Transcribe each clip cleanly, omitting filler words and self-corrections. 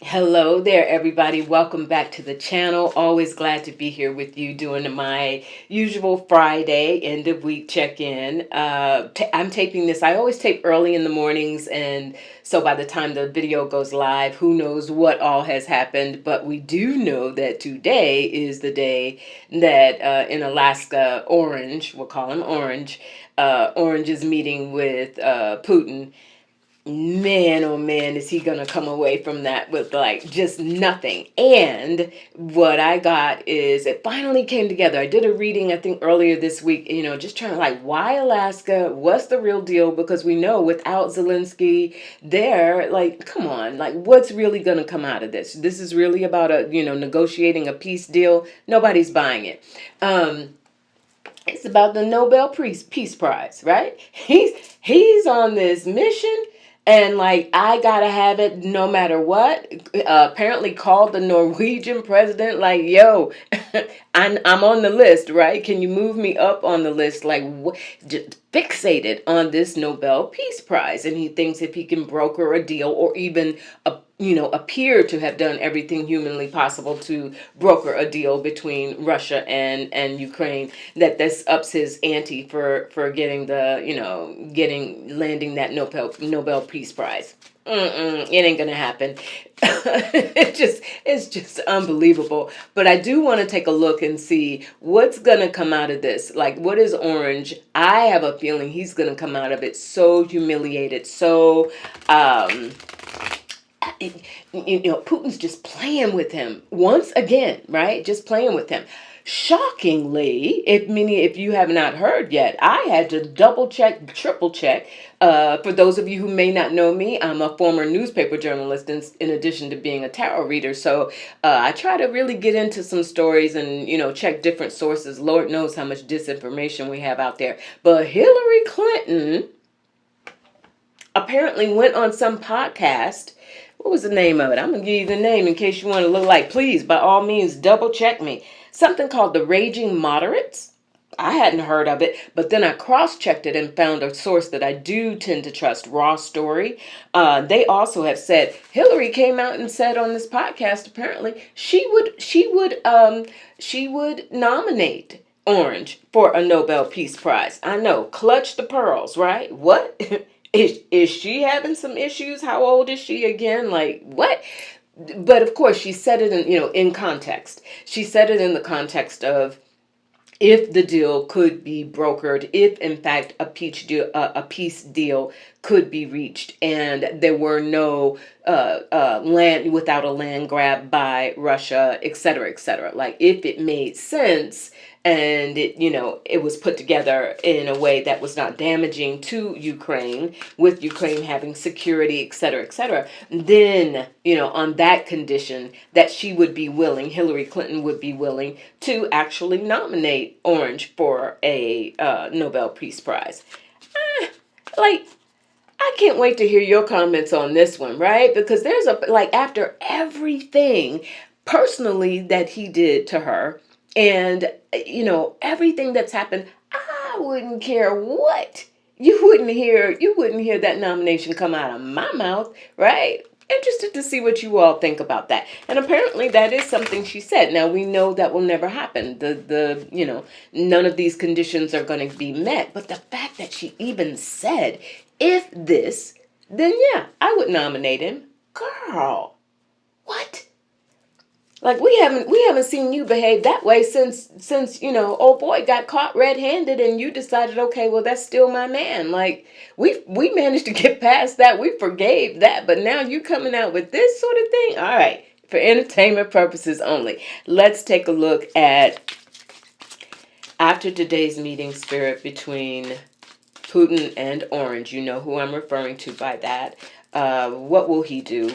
Hello there, everybody. Welcome back to the channel. Always glad to be here with you doing my usual Friday end of week check in. I'm taping this. I always tape early in the mornings, and so by the time the video goes live, who knows what all has happened. But we do know that today is the day that in Alaska, Orange, we'll call him Orange, Orange is meeting with Putin. Man, oh man, is he gonna come away from that with like just nothing. And what I got is it finally came together. I did a reading, I think, earlier this week, just trying to like, why Alaska? What's the real deal? Because we know without Zelensky there, like, come on, like, what's really gonna come out of this? This is really about negotiating a peace deal. Nobody's buying it. It's about the Nobel Peace Prize, right? He's on this mission, and like I gotta have it no matter what. Apparently, called the Norwegian president, like, "Yo, I'm on the list, right? Can you move me up on the list?" Like, just fixated on this Nobel Peace Prize, and he thinks if he can broker a deal or even appear to have done everything humanly possible to broker a deal between Russia and Ukraine, that this ups his ante for getting landing that Nobel Peace Prize. It ain't gonna happen. It's just unbelievable. But I do want to take a look and see what's gonna come out of this. Like, what is Orange? I have a feeling he's gonna come out of it so humiliated, so Putin's just playing with him once again, right? Just playing with him. Shockingly, if you have not heard yet, I had to double check, triple check. For those of you who may not know me, I'm a former newspaper journalist in addition to being a tarot reader. So I try to really get into some stories and, check different sources. Lord knows how much disinformation we have out there. But Hillary Clinton apparently went on some podcast. What was the name of it? I'm going to give you the name in case you want to look like. Please, by all means, double check me. Something called the Raging Moderates. I hadn't heard of it, but then I cross-checked it and found a source that I do tend to trust, Raw Story. They also have said Hillary came out and said on this podcast apparently she would nominate Orange for a Nobel Peace Prize. I know, clutch the pearls, right? What? Is she having some issues? How old is she again? Like, what? But of course, she said it in context. She said it in the context of if the deal could be brokered, if in fact a peace deal could be reached, and there were no land without a land grab by Russia, et cetera, et cetera. Like, if it made sense and it was put together in a way that was not damaging to Ukraine, with Ukraine having security, et cetera, then, on that condition that she would be willing, Hillary Clinton would be willing to actually nominate Orange for a Nobel Peace Prize. Like, I can't wait to hear your comments on this one, right? Because after everything personally that he did to her, and everything that's happened, I wouldn't care what. You wouldn't hear that nomination come out of my mouth, right? Interested to see what you all think about that. And apparently that is something she said. Now, we know that will never happen. None of these conditions are going to be met. But the fact that she even said, if this, then yeah, I would nominate him. Girl, what? Like, we haven't seen you behave that way since old boy got caught red-handed and you decided, okay, well, that's still my man. Like, we managed to get past that. We forgave that, but now you coming out with this sort of thing. All right, for entertainment purposes only. Let's take a look at after today's meeting, spirit, between Putin and Orange. You know who I'm referring to by that. What will he do?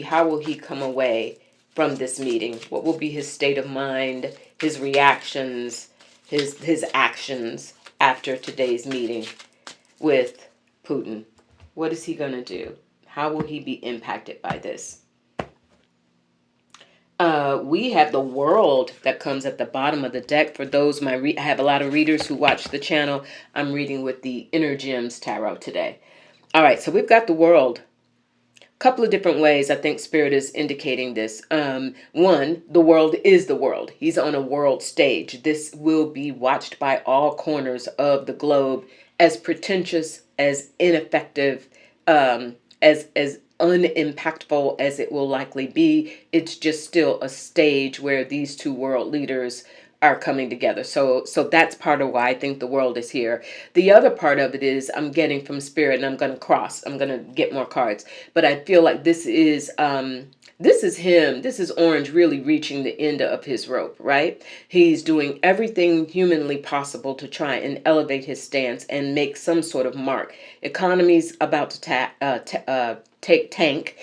How will he come away from this meeting? What will be his state of mind, his reactions, his actions after today's meeting with Putin? What is he going to do? How will he be impacted by this? We have the world that comes at the bottom of the deck. For those, I have a lot of readers who watch the channel. I'm reading with the Inner Gems Tarot today. All right, so we've got the world. couple of different ways I think Spirit is indicating this. One, the world is the world. He's on a world stage. This will be watched by all corners of the globe, as pretentious, as ineffective, as unimpactful as it will likely be. It's just still a stage where these two world leaders are coming together. So that's part of why I think the world is here. The other part of it is I'm getting from Spirit, and I'm going to get more cards, but I feel like this is him. This is Orange really reaching the end of his rope, right? He's doing everything humanly possible to try and elevate his stance and make some sort of mark. Economy's about to take tank.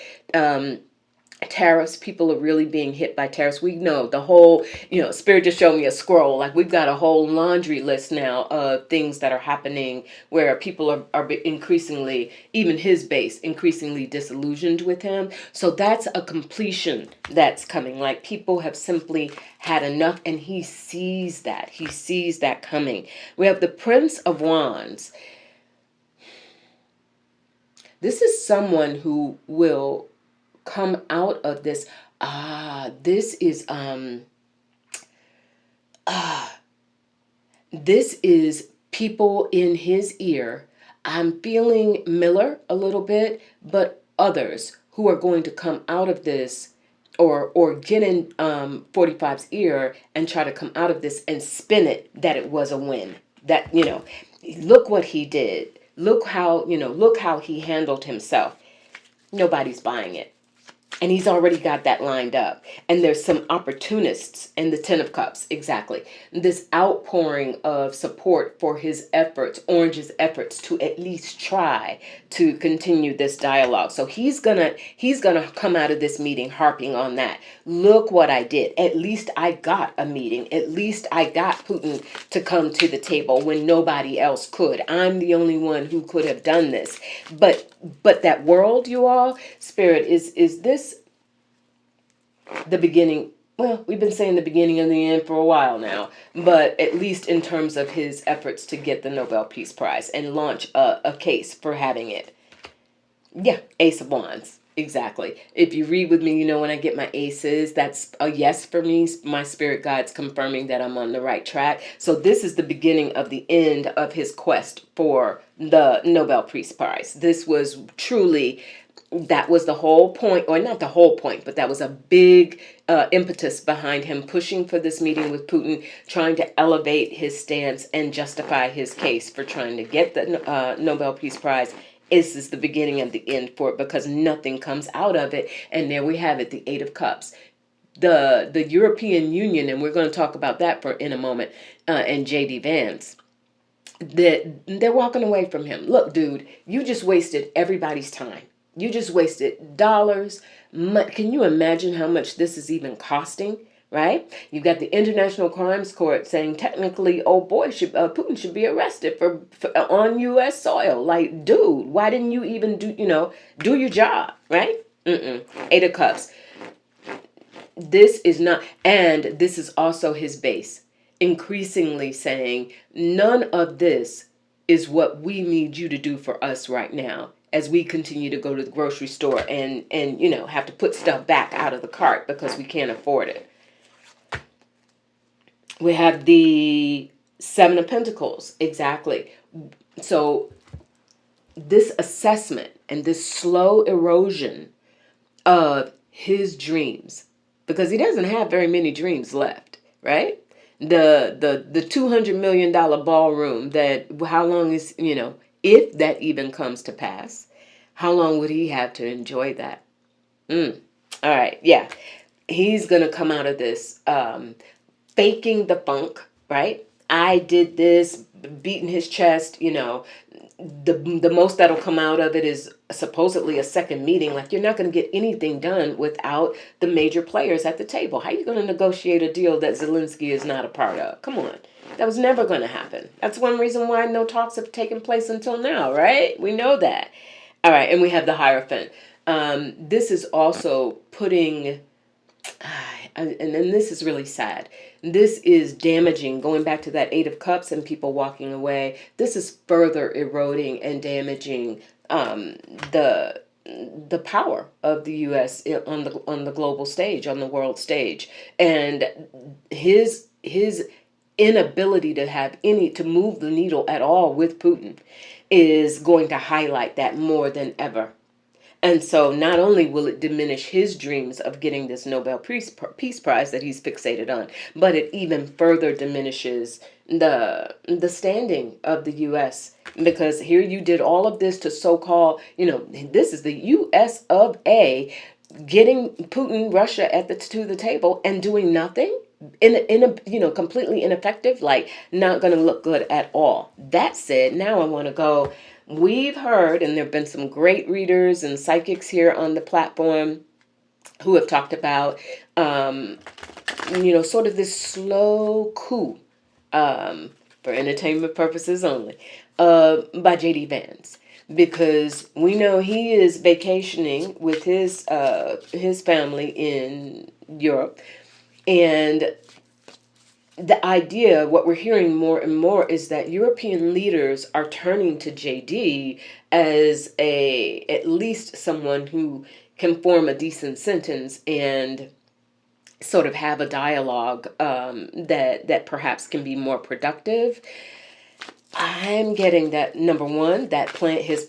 Tariffs, people are really being hit by tariffs. We know the whole, Spirit just showed me a scroll. Like, we've got a whole laundry list now of things that are happening where people are increasingly, even his base, increasingly disillusioned with him. So that's a completion that's coming. Like, people have simply had enough, and he sees that. He sees that coming. We have the Prince of Wands. This is someone who will come out of this. This is people in his ear. I'm feeling Miller a little bit, but others who are going to come out of this or get in 45's ear and try to come out of this and spin it that it was a win. That, look what he did. Look how he handled himself. Nobody's buying it. And he's already got that lined up. And there's some opportunists in the Ten of Cups. Exactly. This outpouring of support for his efforts, Orange's efforts to at least try to continue this dialogue. So he's gonna come out of this meeting harping on that. Look what I did. At least I got a meeting. At least I got Putin to come to the table when nobody else could. I'm the only one who could have done this. But that world, you all, Spirit, is this the beginning? Well, we've been saying the beginning and the end for a while now, but at least in terms of his efforts to get the Nobel Peace Prize and launch a case for having it. Yeah, Ace of Wands. Exactly. If you read with me, when I get my aces, that's a yes for me. My spirit guide's confirming that I'm on the right track. So this is the beginning of the end of his quest for the Nobel Peace Prize. This was truly, that was the whole point, or not the whole point, but that was a big impetus behind him pushing for this meeting with Putin, trying to elevate his stance and justify his case for trying to get the Nobel Peace Prize. This is the beginning of the end for it, because nothing comes out of it. And there we have it, the Eight of Cups. The European Union, and we're going to talk about that in a moment, and J.D. Vance, they're walking away from him. Look, dude, you just wasted everybody's time. You just wasted dollars. Can you imagine how much this is even costing? Right? You've got the International Crimes Court saying technically, oh boy, Putin should be arrested for on U.S. soil. Like, dude, why didn't you even do your job? Right? Eight of Cups. This is not, and this is also his base, increasingly saying none of this is what we need you to do for us right now, as we continue to go to the grocery store and have to put stuff back out of the cart because we can't afford it. We have the Seven of Pentacles. Exactly. So this assessment and this slow erosion of his dreams, because he doesn't have very many dreams left, right? The $200 million ballroom, that how long is, if that even comes to pass, how long would he have to enjoy that? All right. Yeah. He's going to come out of this, faking the funk, right? I did this, beating his chest, the most that'll come out of it is supposedly a second meeting. Like, you're not going to get anything done without the major players at the table. How are you going to negotiate a deal that Zelensky is not a part of? Come on. That was never going to happen. That's one reason why no talks have taken place until now, right? We know that. All right, and we have the Hierophant. This is also putting... and then this is really sad. This is damaging, going back to that Eight of Cups and people walking away. This is further eroding and damaging the the power of the U.S. On the global stage, on the world stage, and his inability to have any to move the needle at all with Putin is going to highlight that more than ever. And so not only will it diminish his dreams of getting this Nobel Peace Prize that he's fixated on, but it even further diminishes the standing of the U.S. Because here you did all of this to so-called, this is the U.S. of A getting Putin, Russia to the table and doing nothing in a completely ineffective, like not going to look good at all. That said, now I want to go. We've heard, and there have been some great readers and psychics here on the platform who have talked about, sort of this slow coup, for entertainment purposes only, by J.D. Vance. Because we know he is vacationing with his family in Europe. And the idea, what we're hearing more and more, is that European leaders are turning to JD as at least someone who can form a decent sentence and sort of have a dialogue that perhaps can be more productive. I'm getting that, number one, that JD's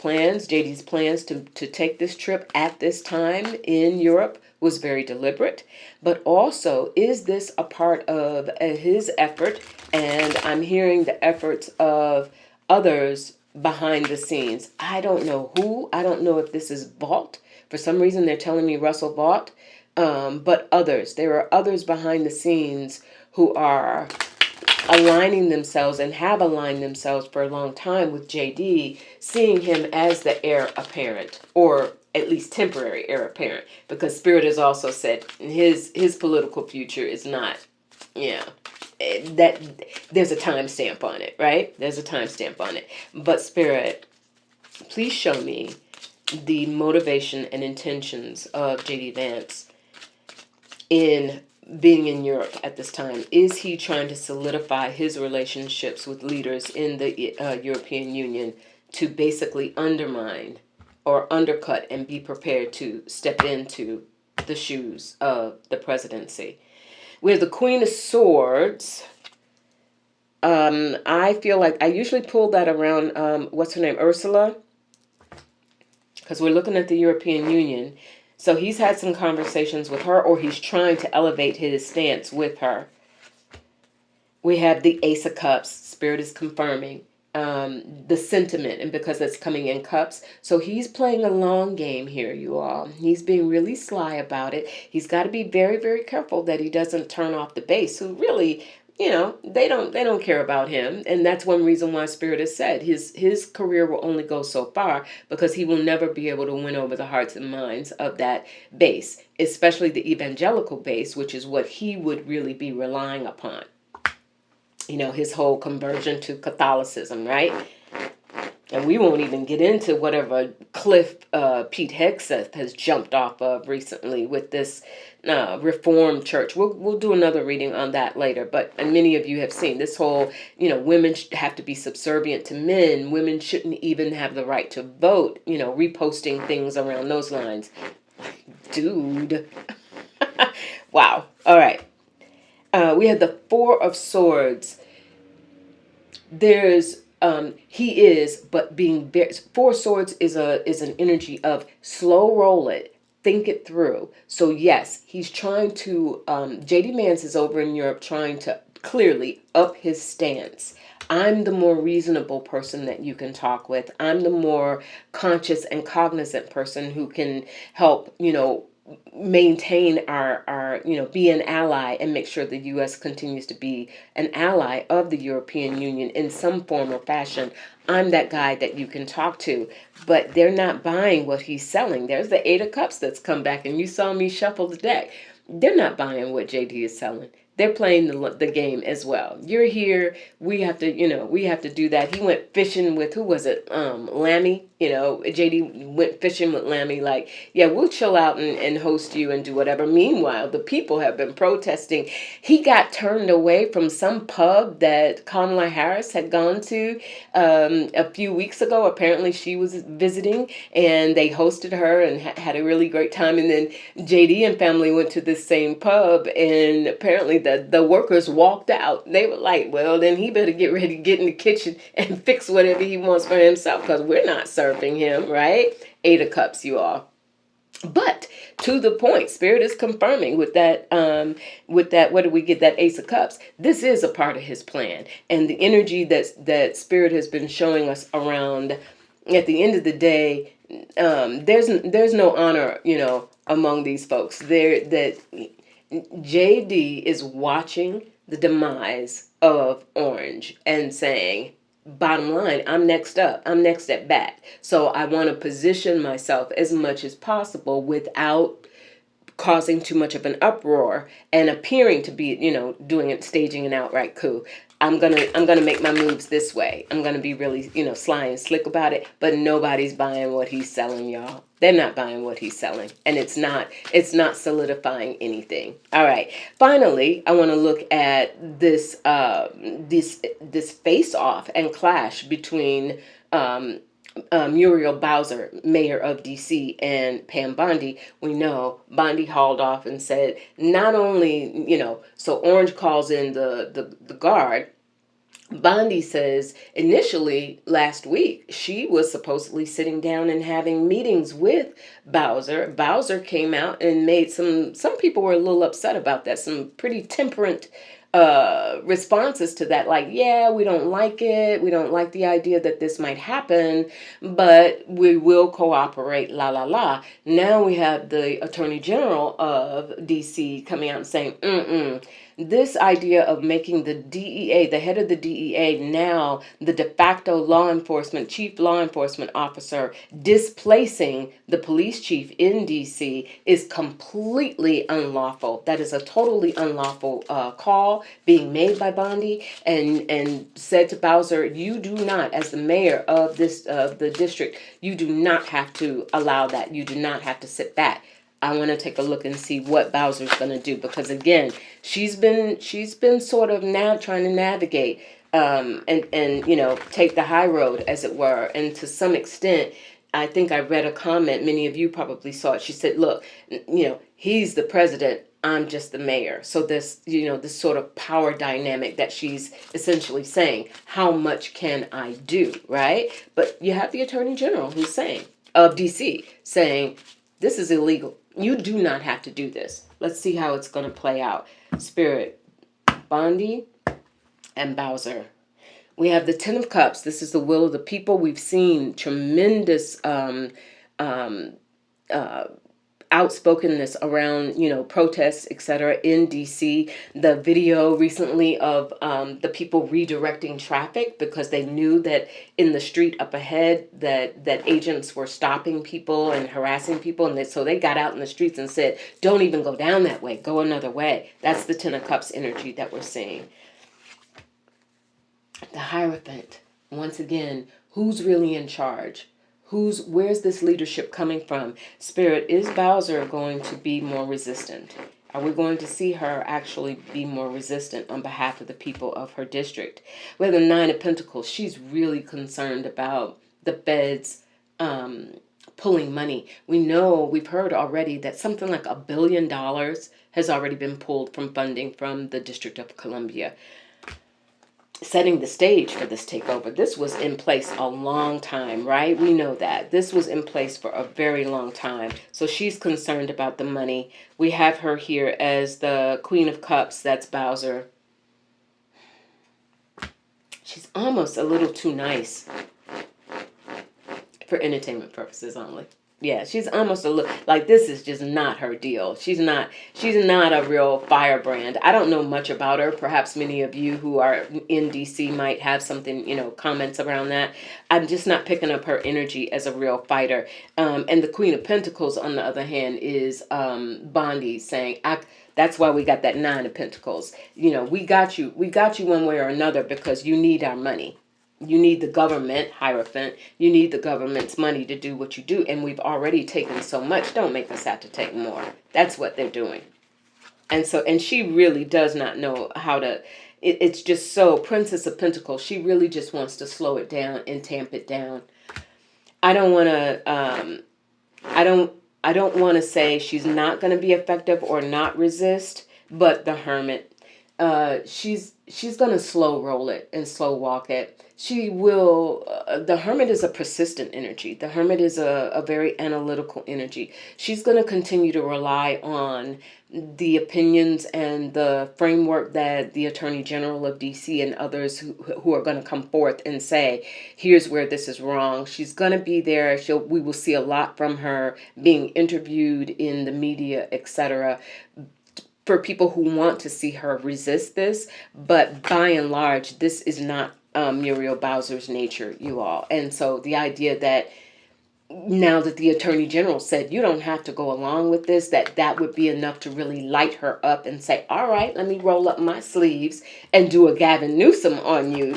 plans to take this trip at this time in Europe was very deliberate. But also, is this a part of his effort? And I'm hearing the efforts of others behind the scenes. I don't know who. I don't know if this is Vaught. For some reason, they're telling me Russell Vaught. But others. There are others behind the scenes who are aligning themselves and have aligned themselves for a long time with JD, seeing him as the heir apparent, or at least temporary heir apparent, because Spirit has also said his political future is not, that there's a timestamp on it, right? There's a timestamp on it. But Spirit, please show me the motivation and intentions of JD Vance in being in Europe at this time. Is he trying to solidify his relationships with leaders in the European Union to basically undermine or undercut and be prepared to step into the shoes of the presidency? We have the Queen of Swords. I feel like I usually pull that around, what's her name, Ursula? Because we're looking at the European Union. So he's had some conversations with her, or he's trying to elevate his stance with her. We have the Ace of Cups. Spirit is confirming the sentiment, and because it's coming in cups. So he's playing a long game here, you all. He's being really sly about it. He's got to be very, very careful that he doesn't turn off the base, who really, they don't care about him. And that's one reason why Spirit has said his career will only go so far, because he will never be able to win over the hearts and minds of that base, especially the evangelical base, which is what he would really be relying upon. His whole conversion to Catholicism, right? And we won't even get into whatever cliff Pete Hegseth has jumped off of recently with this Reformed church. We'll do another reading on that later. But many of you have seen this whole, women have to be subservient to men. Women shouldn't even have the right to vote, reposting things around those lines. Dude. Wow. All right. We have the Four of Swords. There's he is, but being very, Four Swords is an energy of slow roll it, think it through. So yes, he's trying to JD Vance is over in Europe trying to clearly up his stance. I'm the more reasonable person that you can talk with. I'm the more conscious and cognizant person who can help, maintain our be an ally and make sure the U.S. continues to be an ally of the European Union in some form or fashion. I'm that guy that you can talk to, but they're not buying what he's selling. There's the Eight of Cups that's come back, and you saw me shuffle the deck. They're not buying what JD is selling. They're playing the game as well. You're here. We have to do that. He went fishing with, who was it? Lammy. JD went fishing with Lammy, like, yeah, we'll chill out and host you and do whatever. Meanwhile, the people have been protesting. He got turned away from some pub that Kamala Harris had gone to a few weeks ago. Apparently, she was visiting, and they hosted her and had a really great time. And then JD and family went to this same pub, and apparently the workers walked out. They were like, well, then he better get ready to get in the kitchen and fix whatever he wants for himself, because we're not serving him, right? 8 of Cups, you all. But to the point, Spirit is confirming with that, what did we get, that Ace of Cups? This is a part of his plan. And the energy that Spirit has been showing us around, at the end of the day, there's no honor, among these folks. That JD is watching the demise of Orange and saying, bottom line, I'm next up. I'm next at bat. So I want to position myself as much as possible without causing too much of an uproar and appearing to be, doing it, staging an outright coup. I'm gonna make my moves this way. I'm gonna be really, sly and slick about it. But nobody's buying what he's selling, y'all. They're not buying what he's selling, and it's not solidifying anything. All right. Finally, I want to look at this face off and clash between Muriel Bowser, mayor of DC, and Pam Bondi. We know Bondi hauled off and said, not only, so Orange calls in the guard. Bondi says initially last week she was supposedly sitting down and having meetings with Bowser. Bowser came out and made some people were a little upset about that. Some pretty temperate responses to that, like, yeah, we don't like it. We don't like the idea that this might happen, but we will cooperate, la la la. Now we have the Attorney General of DC coming out and saying, this idea of making the DEA, the head of the DEA, now the de facto chief law enforcement officer, displacing the police chief in DC, is completely unlawful. That is a totally unlawful call being made by Bondi, and said to Bowser, you do not, as the mayor of the district, you do not have to allow that. You do not have to sit back. I want to take a look and see what Bowser's going to do, because again, she's been sort of now trying to navigate and take the high road, as it were. And to some extent, I think I read a comment, many of you probably saw it. She said, look, he's the president, I'm just the mayor. So this, this sort of power dynamic that she's essentially saying, how much can I do, right? But you have the Attorney General who's saying, of DC, saying, this is illegal. You do not have to do this. Let's see how it's going to play out. Spirit, Bondi, and Bowser. We have the 10 of Cups. This is the will of the people. We've seen tremendous outspokenness around, protests, etc. in DC. The video recently of the people redirecting traffic because they knew that in the street up ahead that agents were stopping people and harassing people, and so they got out in the streets and said, don't even go down that way, go another way. That's the 10 of Cups energy that we're seeing. The Hierophant, once again, who's really in charge? Where's this leadership coming from? Spirit, is Bowser going to be more resistant? Are we going to see her actually be more resistant on behalf of the people of her district? We have the 9 of Pentacles. She's really concerned about the feds pulling money. We've heard already that something like $1 billion has already been pulled from funding from the District of Columbia. Setting the stage for this takeover. This was in place a long time, right? We know that. This was in place for a very long time. So she's concerned about the money. We have her here as the Queen of Cups. That's Bowser. She's almost a little too nice for entertainment purposes only. Yeah, she's almost a little like, this is just not her deal. She's not a real firebrand. I don't know much about her. Perhaps many of you who are in DC might have something, comments around that. I'm just not picking up her energy as a real fighter. And the Queen of Pentacles, on the other hand, is Bondi saying, that's why we got that 9 of Pentacles. We got you one way or another because you need our money. You need the government, Hierophant. You need the government's money to do what you do. And we've already taken so much. Don't make us have to take more. That's what they're doing. And she really does not know how to. It's just so Princess of Pentacles. She really just wants to slow it down and tamp it down. I don't want to. I don't. I don't want to say she's not going to be effective or not resist. But the Hermit, she's going to slow roll it and slow walk it. She will. The Hermit is a persistent energy. The Hermit is a very analytical energy. She's going to continue to rely on the opinions and the framework that the Attorney General of DC and others who are going to come forth and say, here's where this is wrong. She's going to be there. We will see a lot from her being interviewed in the media, etc., for people who want to see her resist this. But by and large, this is not Muriel Bowser's nature, you all. And so the idea that now that the Attorney General said you don't have to go along with this, that would be enough to really light her up and say, all right, let me roll up my sleeves and do a Gavin Newsom on you.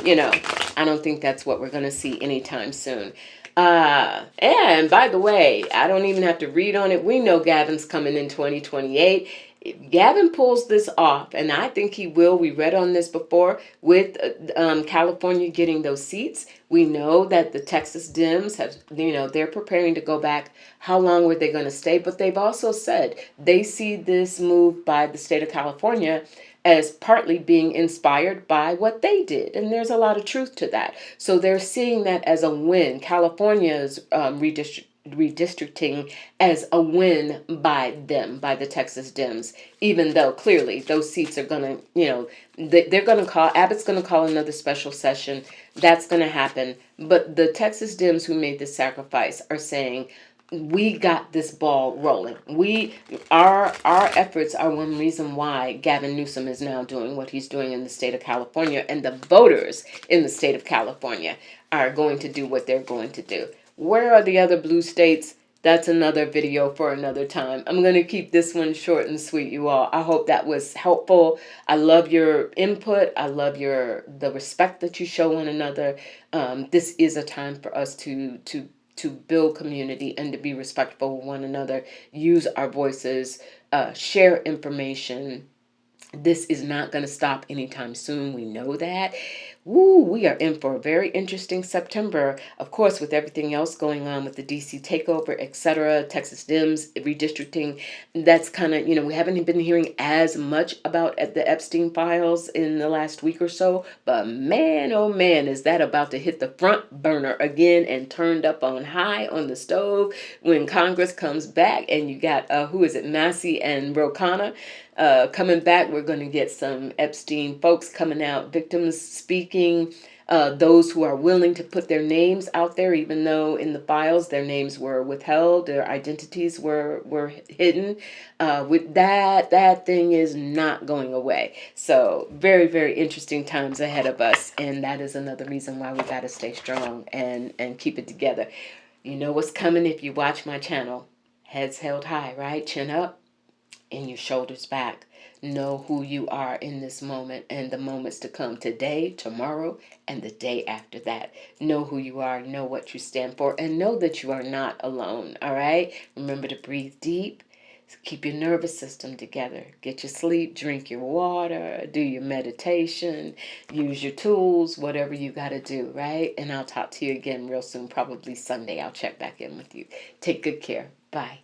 I don't think that's what we're going to see anytime soon. And by the way, I don't even have to read on it. We know Gavin's coming in 2028. If Gavin pulls this off, and I think he will, we read on this before, with California getting those seats. We know that the Texas Dems have, they're preparing to go back. How long were they going to stay? But they've also said they see this move by the state of California as partly being inspired by what they did. And there's a lot of truth to that. So they're seeing that as a win. California's redistricting as a win by them, by the Texas Dems, even though clearly those seats are going to, they're going to Abbott's going to call another special session. That's going to happen. But the Texas Dems who made this sacrifice are saying, we got this ball rolling. Our efforts are one reason why Gavin Newsom is now doing what he's doing in the state of California, and the voters in the state of California are going to do what they're going to do. Where are the other blue states? That's another video for another time. I'm going to keep this one short and sweet, you all. I hope that was helpful. I love your input. I love the respect that you show one another. This is a time for us to build community and to be respectful of one another, use our voices, share information. This is not going to stop anytime soon. We know that. We are in for a very interesting September. Of course, with everything else going on with the DC takeover, etc., Texas Dems, redistricting, that's kind of, we haven't been hearing as much about the Epstein files in the last week or so. But man, oh man, is that about to hit the front burner again and turned up on high on the stove when Congress comes back. And you got, Massey and Rokana coming back. We're going to get some Epstein folks coming out, victims speaking, those who are willing to put their names out there, even though in the files their names were withheld, their identities were hidden. With that thing is not going away. So very, very interesting times ahead of us. And that is another reason why we got to stay strong and keep it together. You know what's coming if you watch my channel. Heads held high, right? Chin up and your shoulders back. Know who you are in this moment and the moments to come, today, tomorrow, and the day after that. Know who you are, know what you stand for, and know that you are not alone, all right? Remember to breathe deep. Keep your nervous system together. Get your sleep, drink your water, do your meditation, use your tools, whatever you got to do, right? And I'll talk to you again real soon, probably Sunday. I'll check back in with you. Take good care. Bye.